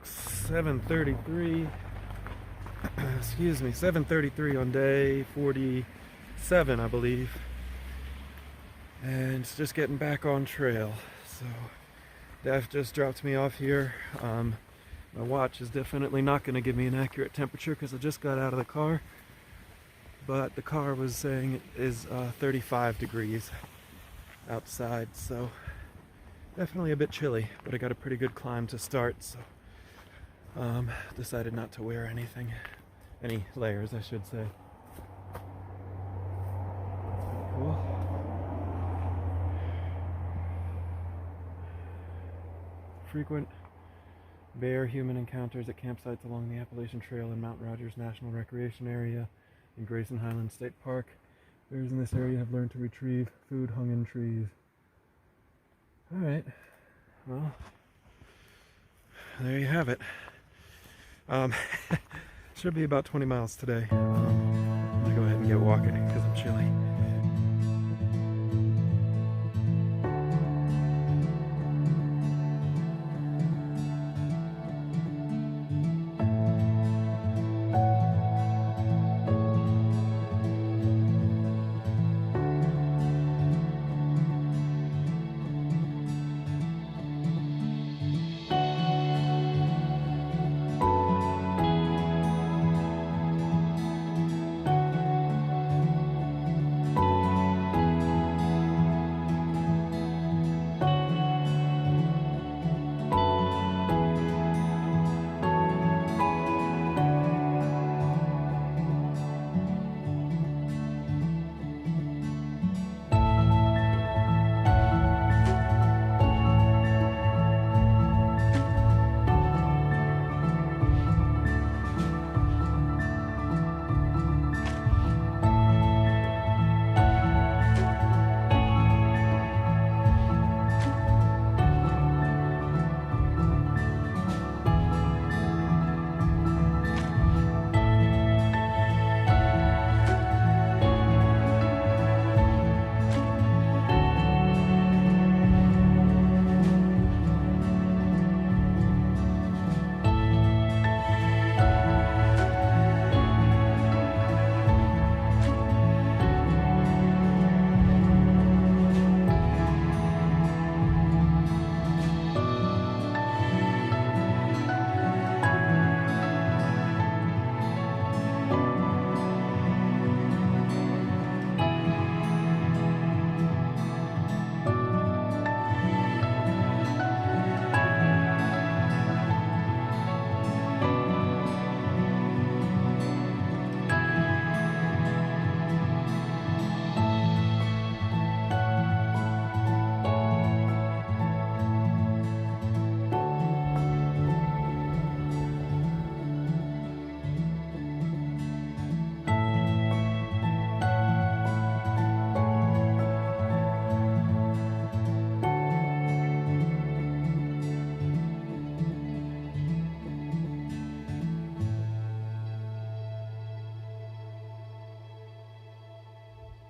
folks, 7:33. Excuse me, 7:33 on day 47, I believe. And it's just getting back on trail. So Daph just dropped me off here. My watch is definitely not going to give me an accurate temperature because I just got out of the car. But the car was saying it is 35 degrees outside, so definitely a bit chilly, but I got a pretty good climb to start, so decided not to wear any layers, I should say. Cool. Frequent bear-human encounters at campsites along the Appalachian Trail and Mount Rogers National Recreation Area in Grayson Highlands State Park. Bears in this area have learned to retrieve food hung in trees. Alright, well, there you have it. Should be about 20 miles today. I'm gonna go ahead and get walking because I'm chilly.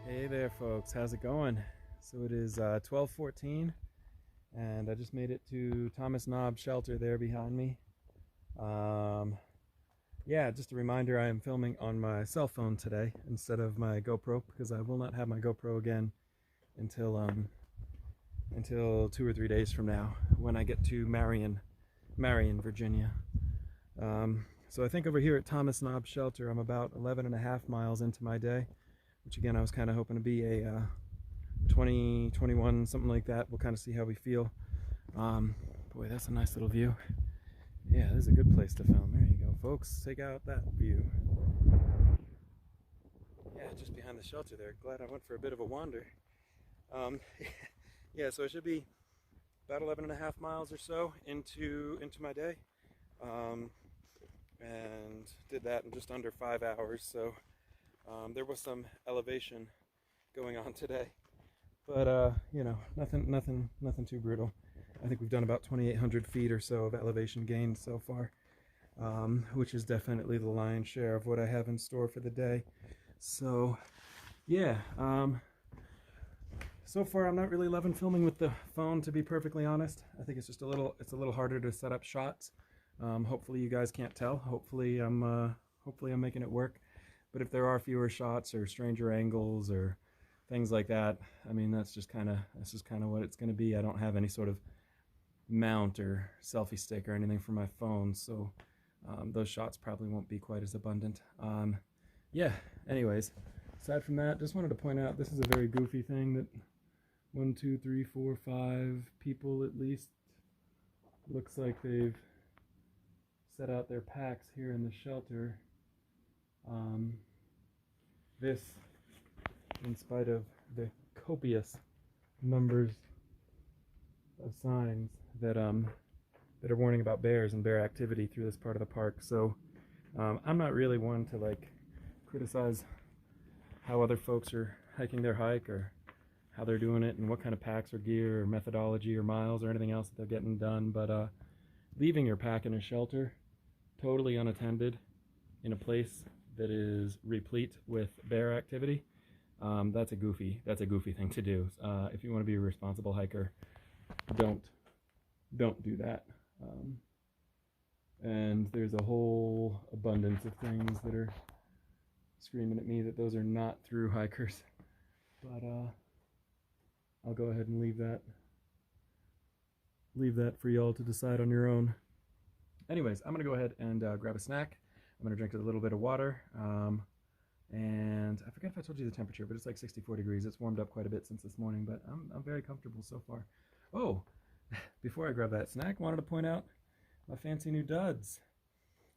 Hey there folks, how's it going? So it is 12:14 and I just made it to Thomas Knob Shelter there behind me. Yeah, just a reminder, I am filming on my cell phone today instead of my GoPro because I will not have my GoPro again until 2 or 3 days from now when I get to Marion, Virginia. So I think over here at Thomas Knob Shelter I'm about 11.5 miles into my day, which again I was kind of hoping to be a 20, 21, something like that. We'll kind of see how we feel. Boy, that's a nice little view. Yeah, this is a good place to film. There you go, folks. Take out that view. Yeah, just behind the shelter there. Glad I went for a bit of a wander. Yeah, so I should be about 11.5 miles or so into my day. And did that in just under 5 hours. So there was some elevation going on today, but you know, nothing too brutal. I think we've done about 2,800 feet or so of elevation gain so far, which is definitely the lion's share of what I have in store for the day. So yeah, so far I'm not really loving filming with the phone, to be perfectly honest. I think it's just a little harder to set up shots. Hopefully you guys can't tell. Hopefully I'm making it work. But if there are fewer shots or stranger angles or things like that, I mean, that's just kind of what it's going to be. I don't have any sort of mount or selfie stick or anything for my phone, so those shots probably won't be quite as abundant. Yeah, anyways, aside from that, just wanted to point out this is a very goofy thing that 1, 2, 3, 4, 5 people at least looks like they've set out their packs here in the shelter. This, in spite of the copious numbers of signs that are warning about bears and bear activity through this part of the park. So I'm not really one to like criticize how other folks are hiking their hike or how they're doing it and what kind of packs or gear or methodology or miles or anything else that they're getting done, but leaving your pack in a shelter totally unattended in a place that is replete with bear activity, that's a goofy thing to do. If you want to be a responsible hiker, don't do that. And there's a whole abundance of things that are screaming at me that those are not through hikers, but I'll go ahead and leave that for y'all to decide on your own. Anyways, I'm gonna go ahead and grab a snack. I'm gonna drink a little bit of water, and I forget if I told you the temperature, but it's like 64 degrees. It's warmed up quite a bit since this morning, but I'm very comfortable so far. Oh, before I grab that snack, I wanted to point out my fancy new duds.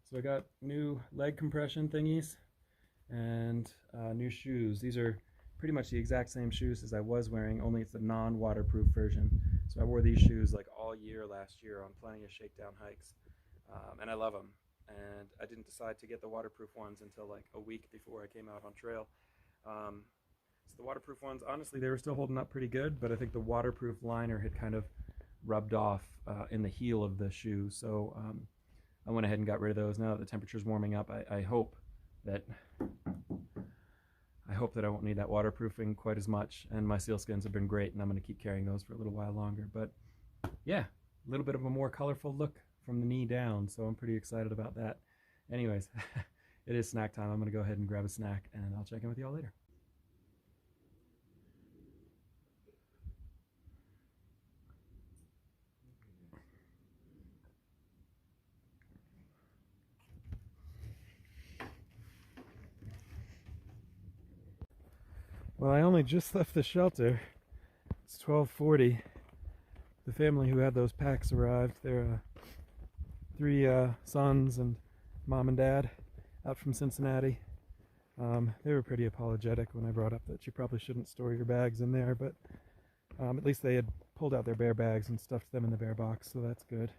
So I got new leg compression thingies and new shoes. These are pretty much the exact same shoes as I was wearing, only it's the non-waterproof version. So I wore these shoes like all year last year on plenty of shakedown hikes, and I love them. And I didn't decide to get the waterproof ones until like a week before I came out on trail. So the waterproof ones, honestly, they were still holding up pretty good, but I think the waterproof liner had kind of rubbed off in the heel of the shoe. So I went ahead and got rid of those. Now that the temperature's warming up, I hope that I won't need that waterproofing quite as much. And my sealskins have been great, and I'm going to keep carrying those for a little while longer. But yeah, a little bit of a more colorful look from the knee down, so I'm pretty excited about that. Anyways, it is snack time. I'm going to go ahead and grab a snack, and I'll check in with y'all later. Well, I only just left the shelter. It's 12:40. The family who had those packs arrived. They're 3 sons and mom and dad out from Cincinnati. They were pretty apologetic when I brought up that you probably shouldn't store your bags in there, but at least they had pulled out their bear bags and stuffed them in the bear box, so that's good.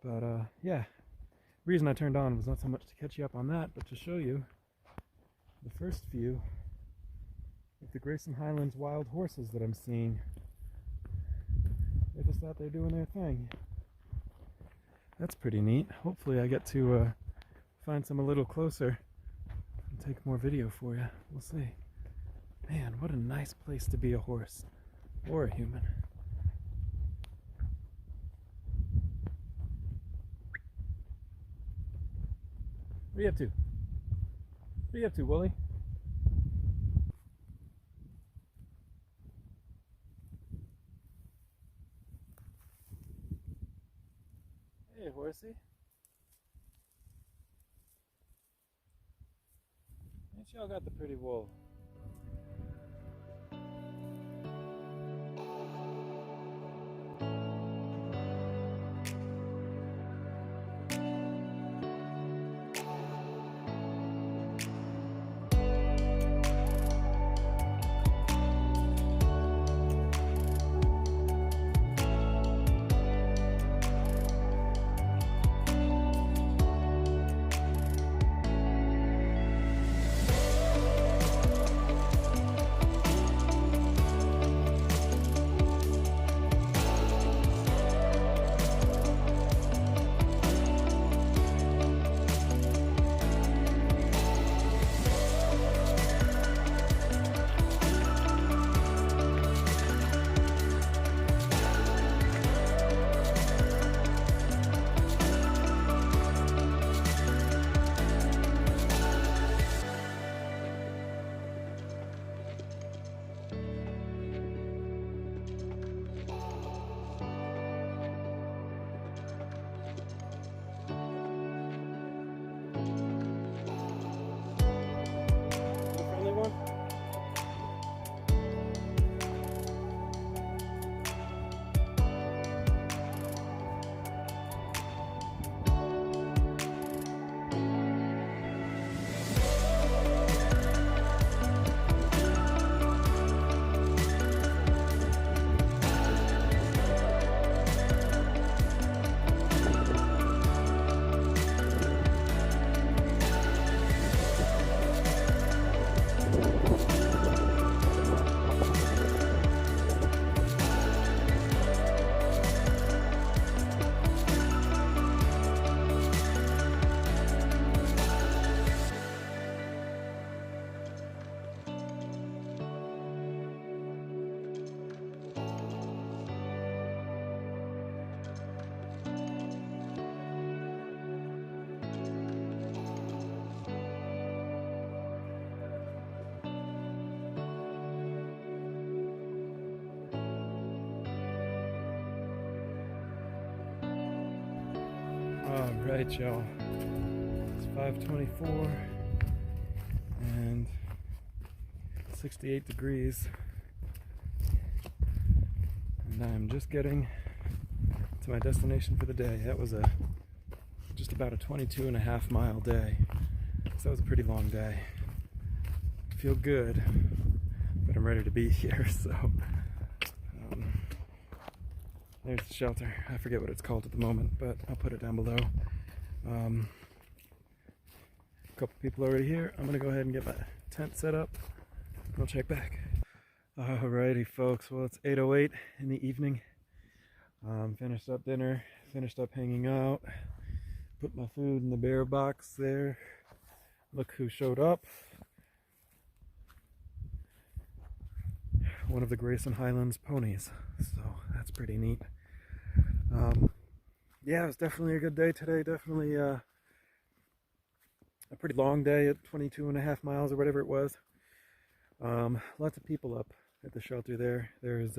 But yeah, the reason I turned on was not so much to catch you up on that, but to show you the first few of the Grayson Highlands wild horses that I'm seeing. They're just out there doing their thing. That's pretty neat. Hopefully I get to find some a little closer and take more video for you. We'll see. Man, what a nice place to be a horse or a human. What are you up to? What are you up to, Wooly? Hey, horsey. Ain't y'all got the pretty wool? Alright, y'all. It's 5:24 and 68 degrees. And I'm just getting to my destination for the day. That was just about a 22.5 mile day. So that was a pretty long day. I feel good, but I'm ready to be here, so there's the shelter. I forget what it's called at the moment, but I'll put it down below. A couple people already here. I'm gonna go ahead and get my tent set up. I'll check back. Alrighty, folks. Well, it's 8:08 in the evening. Finished up dinner, finished up hanging out, put my food in the bear box there. Look who showed up. One of the Grayson Highlands ponies, so that's pretty neat. Yeah, it was definitely a good day today. Definitely a pretty long day at 22.5 miles or whatever it was. Lots of people up at the shelter there. There's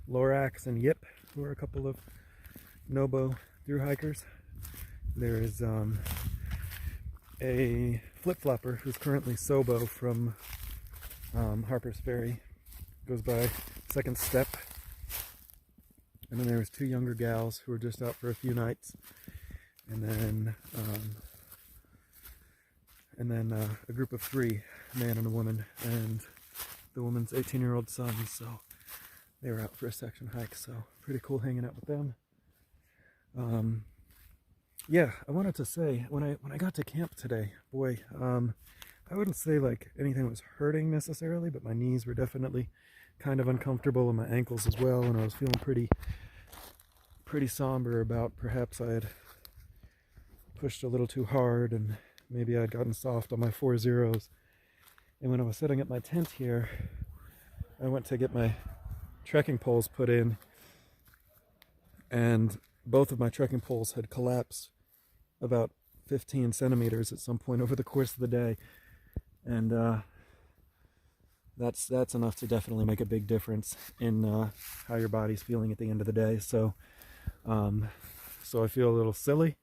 Lorax and Yip, who are a couple of Nobo thru-hikers. There's a flip-flopper who's currently Sobo from Harper's Ferry. Goes by Second Step. And then there was two younger gals who were just out for a few nights. And then a group of three, a man and a woman, and the woman's 18-year-old son. So they were out for a section hike, so pretty cool hanging out with them. Yeah, I wanted to say, when I got to camp today, boy, I wouldn't say like anything was hurting necessarily, but my knees were definitely kind of uncomfortable, and my ankles as well, and I was feeling pretty somber about perhaps I had pushed a little too hard, and maybe I'd gotten soft on my 4 zeros. And when I was setting up my tent here, I went to get my trekking poles put in, and both of my trekking poles had collapsed about 15 centimeters at some point over the course of the day. And that's enough to definitely make a big difference in how your body's feeling at the end of the day. So I feel a little silly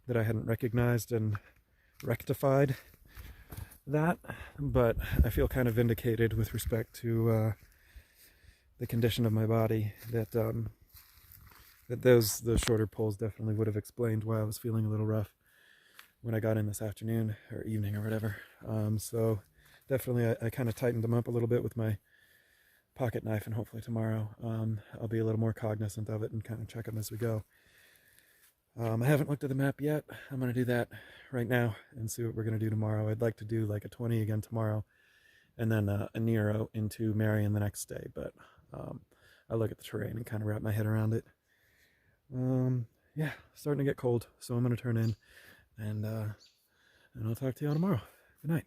that I hadn't recognized and rectified that, but I feel kind of vindicated with respect to the condition of my body, that those shorter poles definitely would have explained why I was feeling a little rough when I got in this afternoon or evening or whatever. So definitely I kind of tightened them up a little bit with my pocket knife, and hopefully tomorrow I'll be a little more cognizant of it and kind of check them as we go. I haven't looked at the map yet. I'm going to do that right now and see what we're going to do tomorrow. I'd like to do like a 20 again tomorrow, and then a Nero into Marion the next day, but I look at the terrain and kind of wrap my head around it. Yeah, starting to get cold, so I'm going to turn in, and I'll talk to y'all tomorrow. Good night.